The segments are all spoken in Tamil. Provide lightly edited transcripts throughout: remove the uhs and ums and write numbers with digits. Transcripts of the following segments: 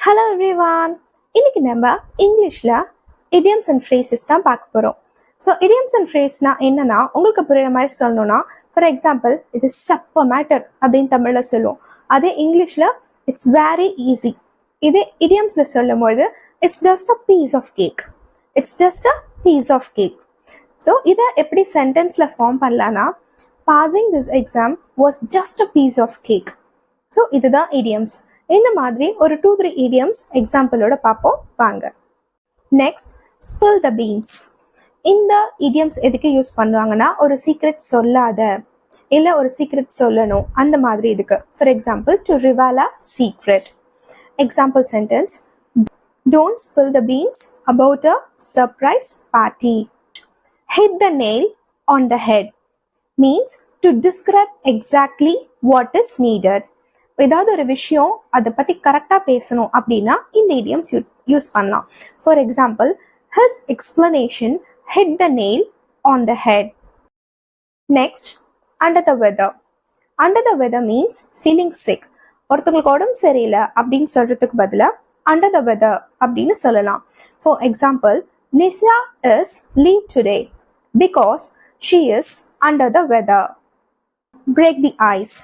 Hello everyone. இன்னைக்கு நம்ம இங்கிலீஷ்ல idioms and phrases தான் பார்க்க போறோம். ஸோ idioms and phrasesனா என்னன்னா உங்களுக்கு புரியுற மாதிரி சொல்லணும்னா ஃபார் எக்ஸாம்பிள் இது சப்ப மேட்டர் அப்படின்னு தமிழ்ல சொல்லுவோம். அதே இங்கிலீஷ்ல இட்ஸ் வெரி ஈஸி. இதே idiomsல சொல்லும்போது it's just a piece of cake. It's just a piece of cake. So இதை எப்படி சென்டென்ஸ்ல ஃபார்ம் பண்ணலான்னா passing this exam was just a piece of cake. So இதுதான் idioms. இந்த மாதிரி ஒரு 2-3 idioms எக்ஸாம்பிளோட பார்ப்போம் வாங்க. நெக்ஸ்ட் ஸ்பில் த பீன்ஸ். இந்த idioms எதுக்கு யூஸ் பண்ணுவாங்கன்னா ஒரு சீக்ரெட் சொல்லாத இல்லை ஒரு சீக்ரெட் சொல்லணும் அந்த மாதிரி இதுக்கு. For example to reveal a secret. Example sentence don't spill the beans about a surprise party. Hit the nail on the head means to describe exactly what is needed. ஏதாவது ஒரு விஷயம் அதை பற்றி கரெக்டாக பேசணும் அப்படின்னா இந்த idioms யூஸ் பண்ணலாம். For example his explanation hit the nail on the head. Next, under the weather. Under the weather means feeling sick. ஒருத்தங்களுக்கு உடம்பு சரியில்லை அப்படின்னு சொல்றதுக்கு பதிலாக under the weather அப்படின்னு சொல்லலாம். For example Nisha is leave today because she is under the weather. Break the ice.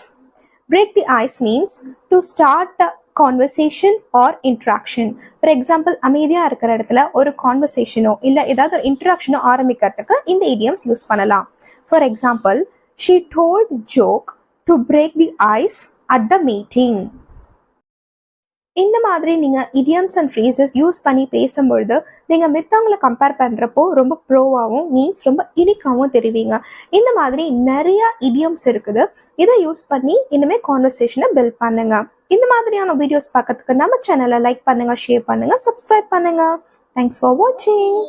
Break the ice means to start a conversation or interaction. For example, அமைதியாக இருக்கிற இடத்துல ஒரு கான்வர்சேஷனோ இல்லை ஏதாவது ஒரு இன்ட்ராக்ஷனோ ஆரம்பிக்கிறதுக்கு இந்த idioms யூஸ் பண்ணலாம். For example she told joke to break the ice at the meeting. இந்த மாதிரி நீங்கள் idioms and phrases யூஸ் பண்ணி பேசும்பொழுது நீங்கள் மித்தவங்களை கம்பேர் பண்ணுறப்போ ரொம்ப ப்ரோவாகவும் மீன்ஸ் ரொம்ப யூனிக்காகவும் தெரிவிங்க. இந்த மாதிரி நிறைய idioms இருக்குது. இதை யூஸ் பண்ணி இனிமேல் கான்வர்சேஷனை பில்ட் பண்ணுங்க. இந்த மாதிரியான வீடியோஸ் பார்க்கறதுக்கு நம்ம சேனலை லைக் பண்ணுங்க, ஷேர் பண்ணுங்க, சப்ஸ்கிரைப் பண்ணுங்க. தேங்க்ஸ் ஃபார் வாட்சிங்.